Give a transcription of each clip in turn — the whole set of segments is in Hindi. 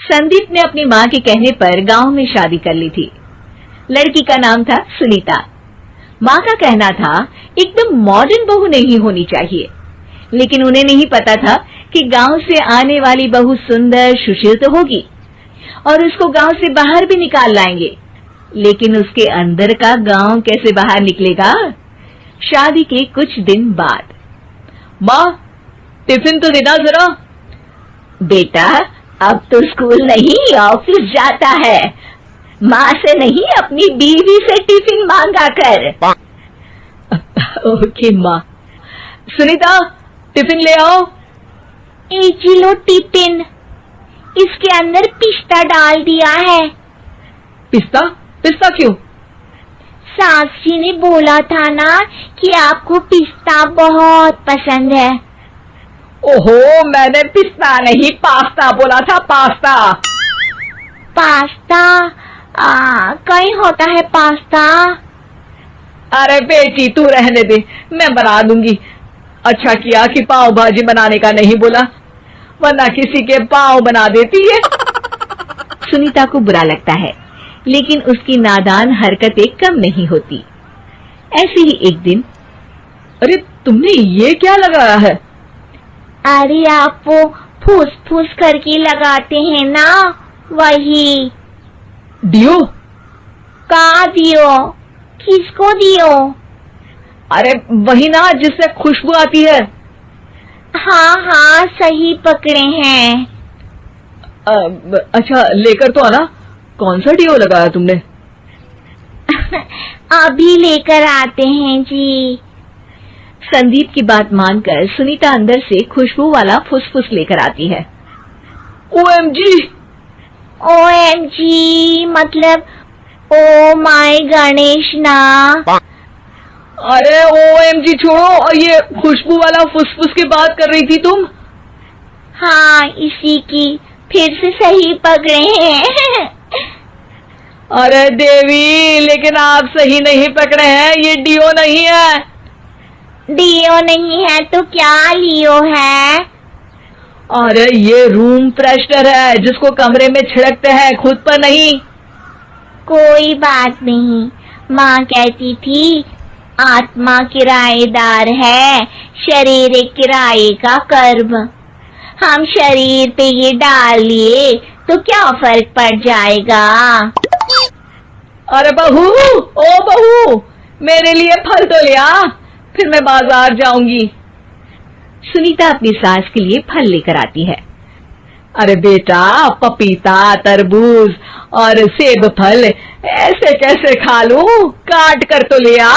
संदीप ने अपनी माँ के कहने पर गांव में शादी कर ली थी। लड़की का नाम था सुनीता। माँ का कहना था एकदम मॉडर्न बहू नहीं होनी चाहिए, लेकिन उन्हें नहीं पता था कि गांव से आने वाली बहू सुंदर सुशील तो होगी और उसको गांव से बाहर भी निकाल लाएंगे, लेकिन उसके अंदर का गांव कैसे बाहर निकलेगा। शादी के कुछ दिन बाद, माँ टिफिन तो देना जरा। बेटा अब तो स्कूल नहीं ऑफिस जाता है, माँ से नहीं अपनी बीवी से टिफिन मांगा कर। ओके माँ। सुनीता टिफिन ले आओ। 1 किलो टिफिन, इसके अंदर पिस्ता डाल दिया है। पिस्ता? पिस्ता क्यों? सास जी ने बोला था ना कि आपको पिस्ता बहुत पसंद है। ओहो, मैंने पिस्ता नहीं पास्ता बोला था, पास्ता। पास्ता? कहीं होता है पास्ता? अरे बेटी तू रहने दे, मैं बना दूंगी। अच्छा किया कि पाव भाजी बनाने का नहीं बोला, वरना किसी के पाव बना देती है। सुनीता को बुरा लगता है, लेकिन उसकी नादान हरकतें कम नहीं होती। ऐसे ही एक दिन, अरे तुमने ये क्या लगाया है? अरे आप वो फूस फूस करके लगाते हैं ना, वही। डियो? का दियो? किसको दियो? अरे वही ना जिससे खुशबू आती है। हाँ सही पकड़े हैं। अच्छा लेकर तो आना। कौन सा डियो लगाया तुमने? अभी लेकर आते हैं जी। संदीप की बात मानकर सुनीता अंदर से खुशबू वाला फुसफुस लेकर आती है। OMG! OMG मतलब ओ माय गणेश ना। अरे OMG छोड़ो, और ये खुशबू वाला फुसफुस की बात कर रही थी तुम? हाँ इसी की, फिर से सही पकड़े हैं। अरे देवी, लेकिन आप सही नहीं पकड़े हैं, ये डियो नहीं है। डियो नहीं है तो क्या लियो है? अरे ये रूम फ्रेशनर है, जिसको कमरे में छिड़कते हैं, खुद पर नहीं। कोई बात नहीं, माँ कहती थी आत्मा किराएदार है, शरीर एक किराए का कर्म। हम शरीर पे ये डाल लिए तो क्या फर्क पड़ जाएगा। अरे बहू, ओ बहू, मेरे लिए फल तो ले आ, फिर मैं बाजार जाऊंगी। सुनीता अपनी सास के लिए फल लेकर आती है। अरे बेटा, पपीता, तरबूज और सेब फल ऐसे कैसे खा लूं? काट कर तो ले आ।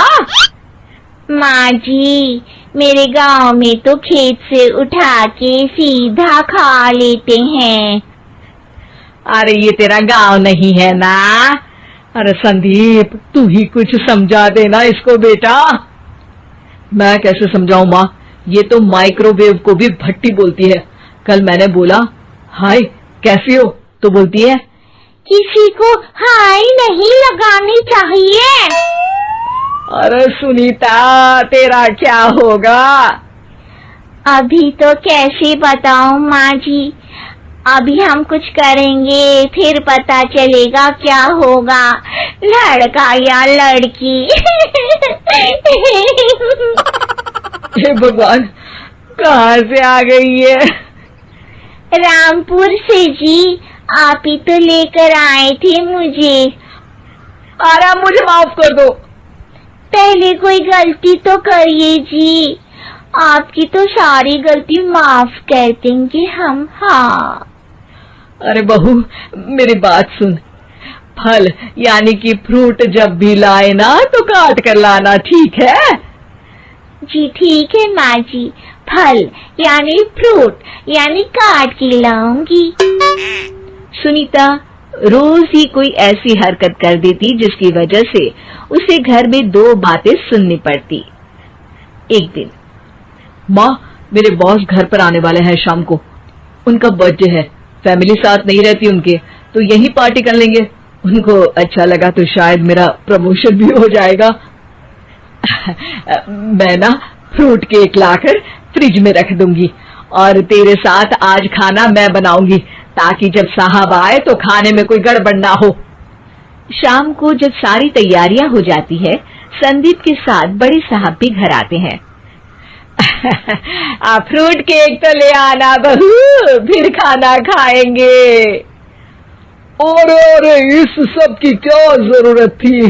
माँ जी, मेरे गांव में तो खेत से उठा के सीधा खा लेते हैं। अरे ये तेरा गांव नहीं है ना। अरे संदीप, तू ही कुछ समझा देना इसको बेटा। मैं कैसे समझाऊं माँ, ये तो माइक्रोवेव को भी भट्टी बोलती है। कल मैंने बोला हाय कैसी हो, तो बोलती है किसी को हाय नहीं लगानी चाहिए। अरे सुनीता, तेरा क्या होगा? अभी तो कैसे बताऊं माँ जी, अभी हम कुछ करेंगे फिर पता चलेगा क्या होगा, लड़का या लड़की। हे भगवान, कहाँ से आ गई है? रामपुर से जी, आप ही तो लेकर आए थे मुझे। अरे मुझे माफ कर दो। पहले कोई गलती तो करिए जी, आपकी तो सारी गलती माफ कर देंगे हम। हाँ अरे बहू, मेरी बात सुन, फल यानी कि फ्रूट जब भी लाए ना तो काट कर लाना, ठीक है? जी ठीक है माँ जी, फल यानी फ्रूट यानी काट के लाऊंगी। सुनीता रोज ही कोई ऐसी हरकत कर देती जिसकी वजह से उसे घर में 2 बातें सुननी पड़ती। एक दिन, माँ मेरे बॉस घर पर आने वाले हैं शाम को, उनका बर्थडे है, फैमिली साथ नहीं रहती उनके, तो यही पार्टी कर लेंगे। उनको अच्छा लगा तो शायद मेरा प्रमोशन भी हो जाएगा। मैं ना फ्रूट केक लाकर फ्रिज में रख दूंगी और तेरे साथ आज खाना मैं बनाऊंगी, ताकि जब साहब आए तो खाने में कोई गड़बड़ ना हो। शाम को जब सारी तैयारियां हो जाती है, संदीप के साथ बड़े साहब भी घर आते हैं। फ्रूट केक तो ले आना बहू, फिर खाना खाएंगे। अरे इस सब की क्या जरूरत थी,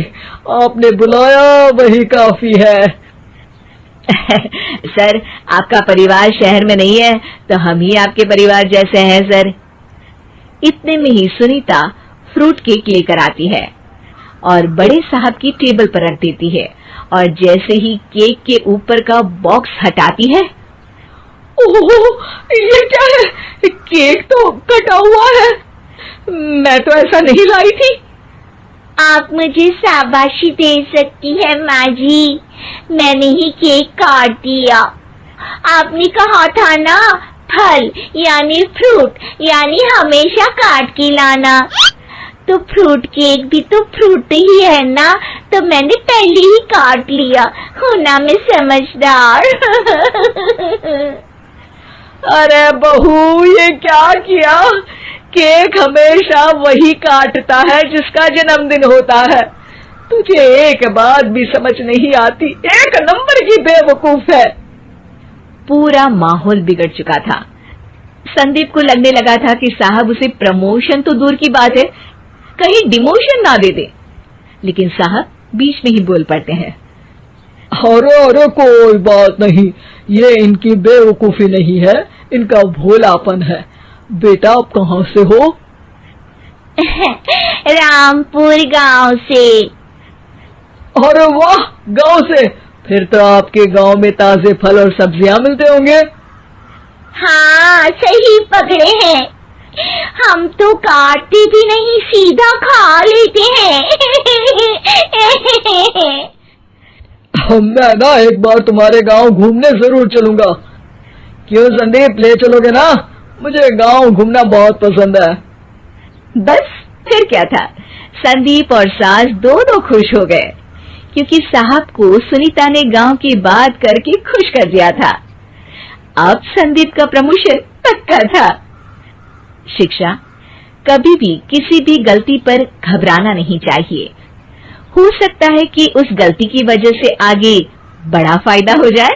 आपने बुलाया वही काफी है। सर, आपका परिवार शहर में नहीं है तो हम ही आपके परिवार जैसे हैं सर। इतने में ही सुनीता फ्रूट केक लेकर आती है और बड़े साहब की टेबल पर रख देती है, और जैसे ही केक के ऊपर का बॉक्स हटाती है, ओह, ये क्या है? केक तो कटा हुआ है, मैं तो ऐसा नहीं लाई थी। आप मुझे शाबाशी दे सकती है माँ जी, मैंने ही केक काट दिया। आपने कहा था ना, फल यानी फ्रूट यानी हमेशा काट के लाना, तो फ्रूट केक भी तो फ्रूट ही है ना, तो मैंने पहले ही काट लिया। हूँ ना मैं समझदार। अरे बहू, ये क्या किया? केक हमेशा वही काटता है जिसका जन्मदिन होता है। तुझे एक बात भी समझ नहीं आती, एक नंबर की बेवकूफ है। पूरा माहौल बिगड़ चुका था। संदीप को लगने लगा था कि साहब उसे प्रमोशन तो दूर की बात है, कहीं डिमोशन ना दे दे, लेकिन साहब बीच में ही बोल पड़ते हैं। अरे कोई बात नहीं, ये इनकी बेवकूफी नहीं है, इनका भोलापन है। बेटा आप कहाँ से हो? रामपुर गांव से। अरे वाह, गांव से, फिर तो आपके गांव में ताजे फल और सब्जियां मिलते होंगे। हाँ सही पकड़े हैं, हम तो काटते भी नहीं, सीधा खा लेते हैं। मैं ना एक बार तुम्हारे गांव घूमने जरूर चलूंगा। क्यों संदीप, ले चलोगे ना? मुझे गांव घूमना बहुत पसंद है। बस फिर क्या था, संदीप और सास दोनों खुश हो गए, क्योंकि साहब को सुनीता ने गांव की बात करके खुश कर दिया था। अब संदीप का प्रमोशन पक्का था। शिक्षा, कभी भी किसी भी गलती पर घबराना नहीं चाहिए। हो सकता है कि उस गलती की वजह से आगे बड़ा फायदा हो जाए।